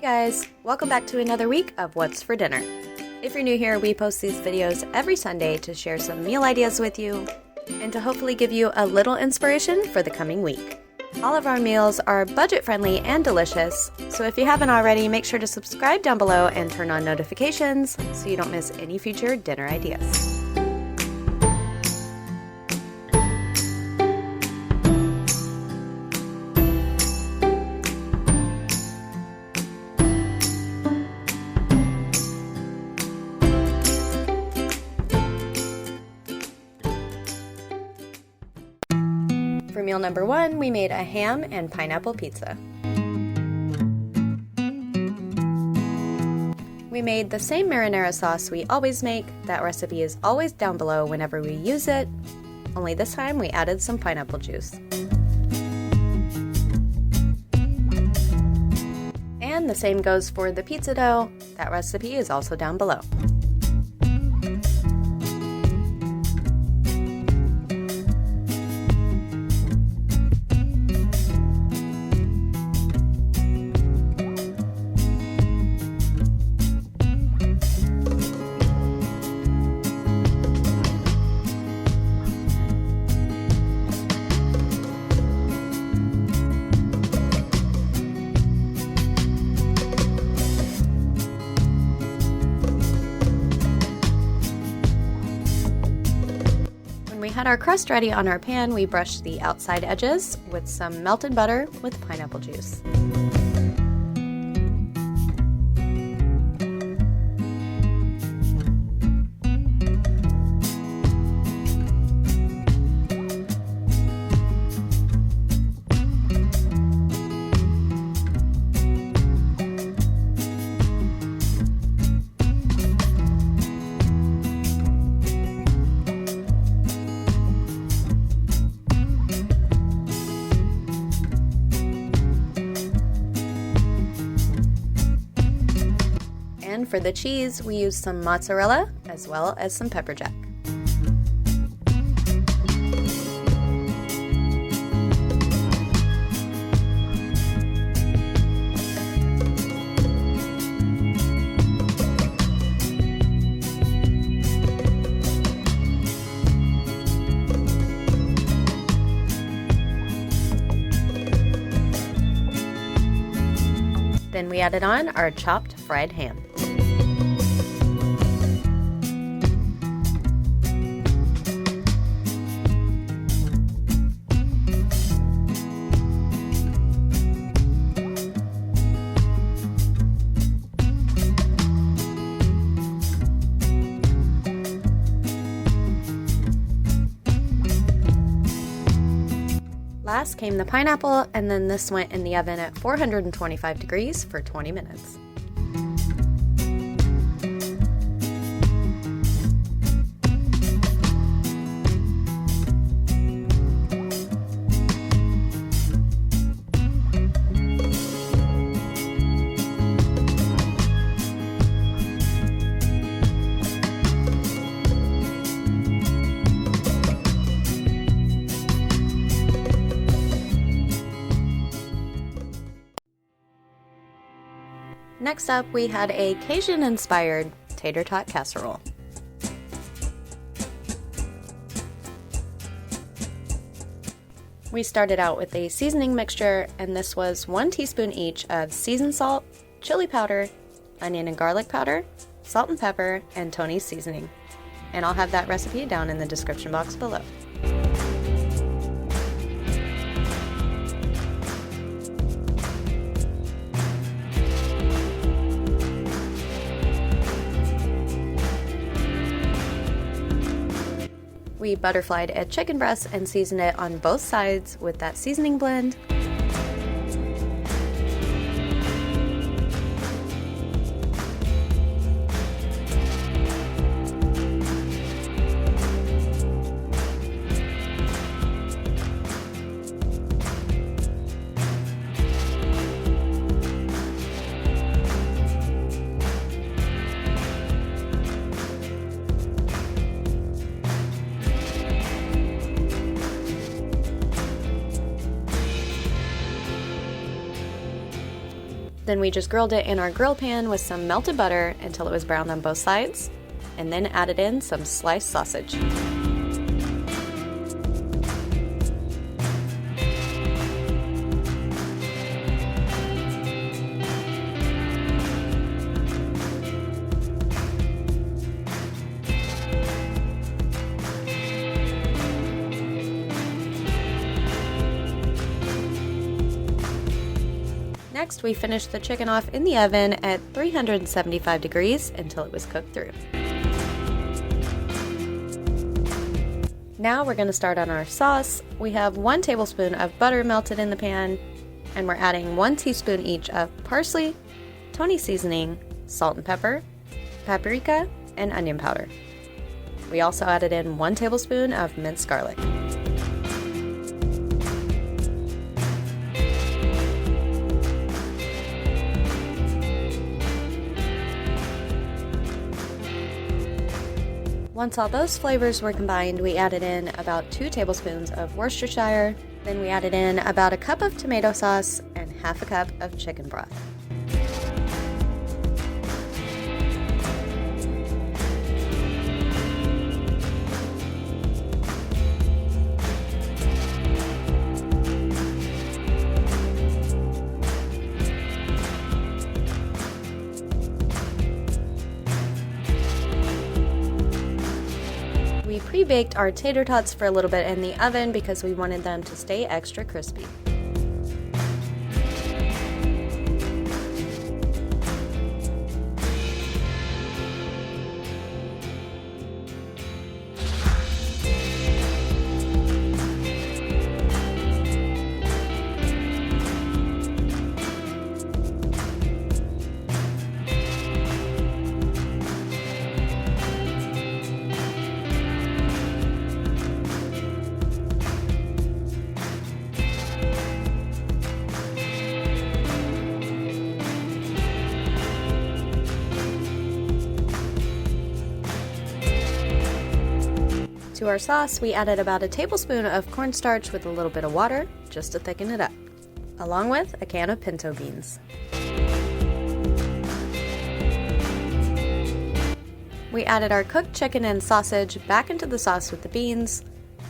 guys, welcome back to another week of What's for Dinner. If you're new here, we post these videos every Sunday to share some meal ideas with you and to hopefully give you a little inspiration for the coming week. All of our meals are budget friendly and delicious, so if you haven't already, make sure to subscribe down below and turn on notifications so you don't miss any future dinner ideas. For meal number one, we made a ham and pineapple pizza. We made the same marinara sauce we always make. That recipe is always down below whenever we use it, only this time we added some pineapple juice. And the same goes for the pizza dough. That recipe is also down below. When we had our crust ready on our pan, we brushed the outside edges with some melted butter with pineapple juice. And for the cheese, we used some mozzarella as well as some pepper jack. Then we added on our chopped fried ham. Last came the pineapple, and then this went in the oven at 425 degrees for 20 minutes. Next up, we had a Cajun-inspired Tater Tot Casserole. We started out with a seasoning mixture, and this was 1 teaspoon each of seasoned salt, chili powder, onion and garlic powder, salt and pepper, and Tony's seasoning. And I'll have that recipe down in the description box below. We butterflied a chicken breast and seasoned it on both sides with that seasoning blend. Then we just grilled it in our grill pan with some melted butter until it was browned on both sides, and then added in some sliced sausage. Next, we finished the chicken off in the oven at 375 degrees until it was cooked through. Now we're going to start on our sauce. We have 1 tablespoon of butter melted in the pan, and we're adding 1 teaspoon each of parsley, Tony seasoning, salt and pepper, paprika, and onion powder. We also added in 1 tablespoon of minced garlic. Once all those flavors were combined, we added in about 2 tablespoons of Worcestershire. Then we added in about a cup of tomato sauce and half a cup of chicken broth. We pre-baked our tater tots for a little bit in the oven because we wanted them to stay extra crispy. To our sauce, we added about a tablespoon of cornstarch with a little bit of water, just to thicken it up, along with a can of pinto beans. We added our cooked chicken and sausage back into the sauce with the beans.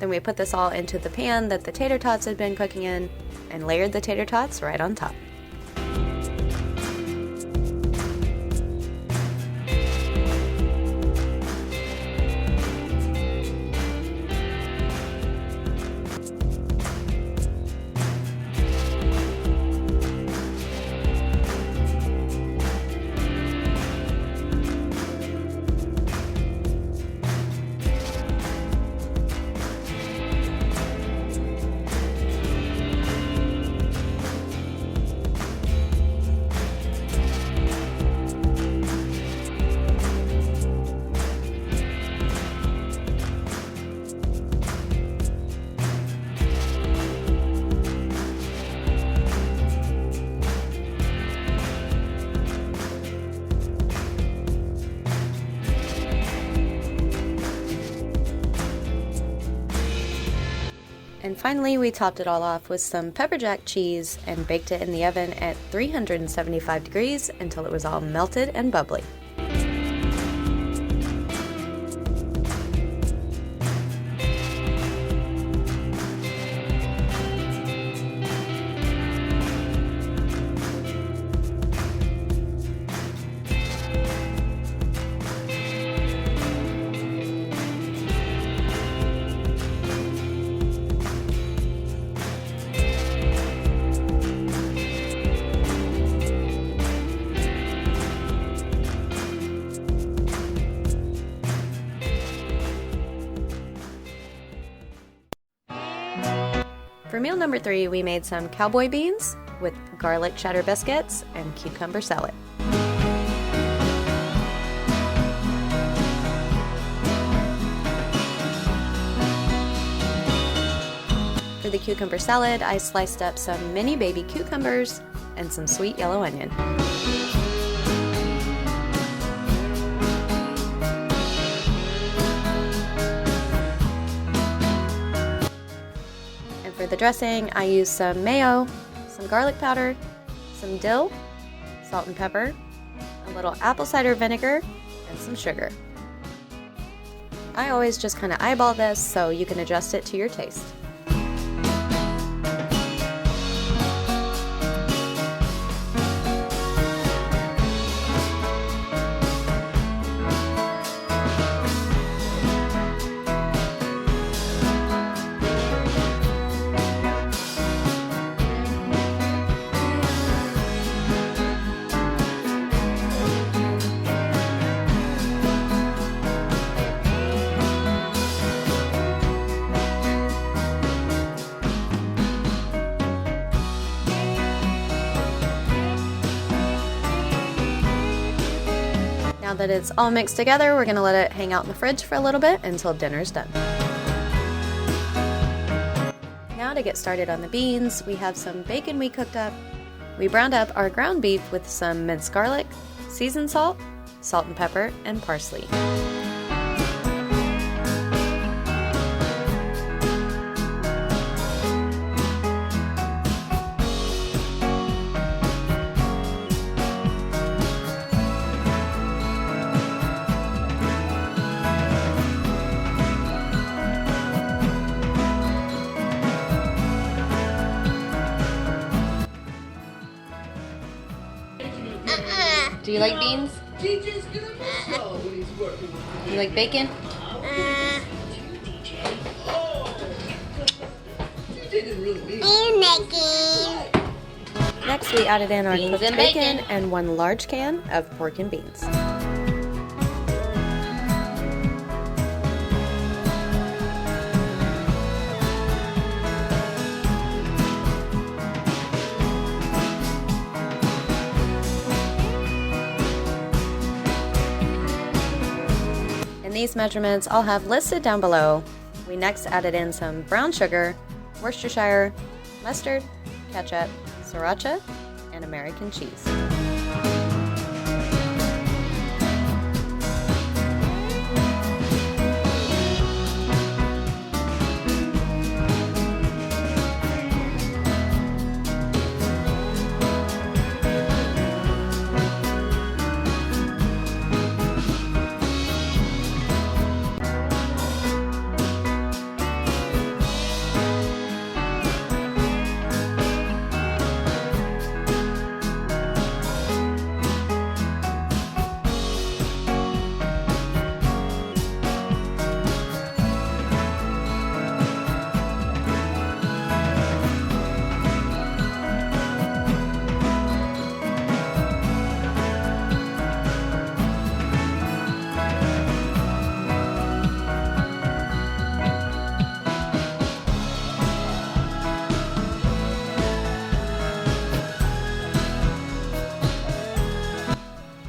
Then we put this all into the pan that the tater tots had been cooking in and layered the tater tots right on top. And finally, we topped it all off with some pepper jack cheese and baked it in the oven at 375 degrees until it was all melted and bubbly. For meal number 3, we made some Cowboy Beans with garlic cheddar biscuits and cucumber salad. For the cucumber salad, I sliced up some mini baby cucumbers and some sweet yellow onion. For the dressing, I used some mayo, some garlic powder, some dill, salt and pepper, a little apple cider vinegar, and some sugar. I always just kind of eyeball this so you can adjust it to your taste. Now that it's all mixed together, we're going to let it hang out in the fridge for a little bit until dinner's done. Now to get started on the beans, we have some bacon we cooked up. We browned up our ground beef with some minced garlic, seasoned salt, salt and pepper, and parsley. Do you like beans? You like bacon? Next, we added in our cooked bacon and 1 large can of pork and beans. These measurements I'll have listed down below. We next added in some brown sugar, Worcestershire, mustard, ketchup, sriracha, and American cheese.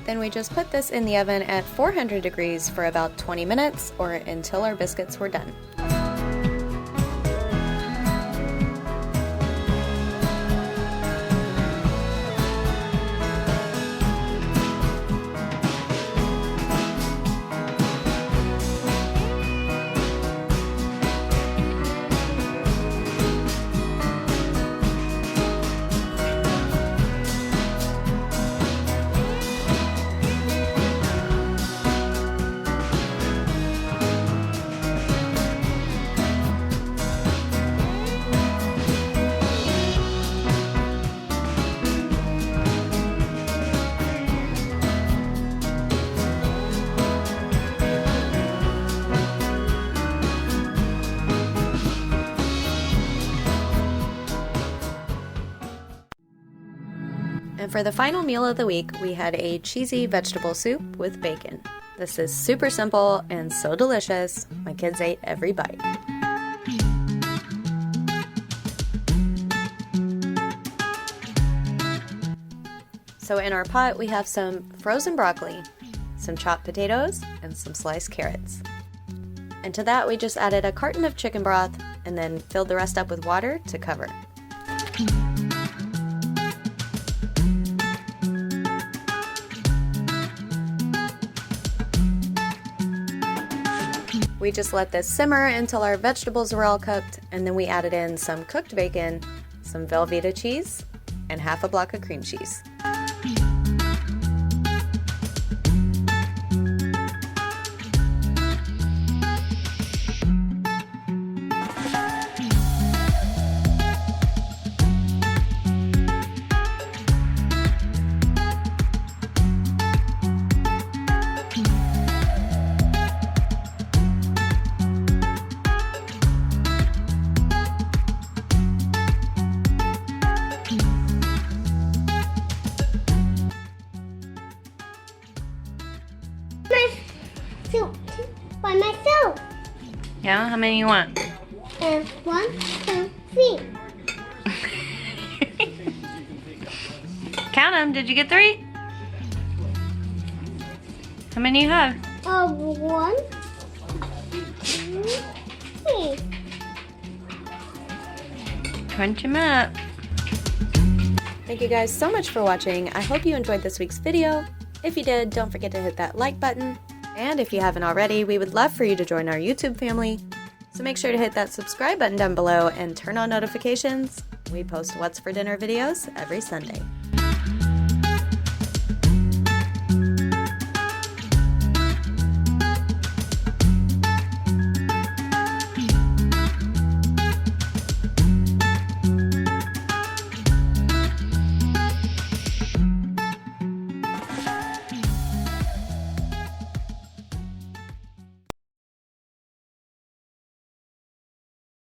Then we just put this in the oven at 400 degrees for about 20 minutes or until our biscuits were done. And for the final meal of the week, we had a cheesy vegetable soup with bacon. This is super simple and so delicious. My kids ate every bite. So in our pot, we have some frozen broccoli, some chopped potatoes, and some sliced carrots. And to that, we just added a carton of chicken broth and then filled the rest up with water to cover. We just let this simmer until our vegetables were all cooked, and then we added in some cooked bacon, some Velveeta cheese, and half a block of cream cheese. My soup. By myself. Yeah, how many you want? 1, 2, 3. Count them. Did you get 3? How many you have? 1, 2, 3. Crunch them up. Thank you guys so much for watching. I hope you enjoyed this week's video. If you did, don't forget to hit that like button. And if you haven't already, we would love for you to join our YouTube family. So make sure to hit that subscribe button down below and turn on notifications. We post What's for Dinner videos every Sunday.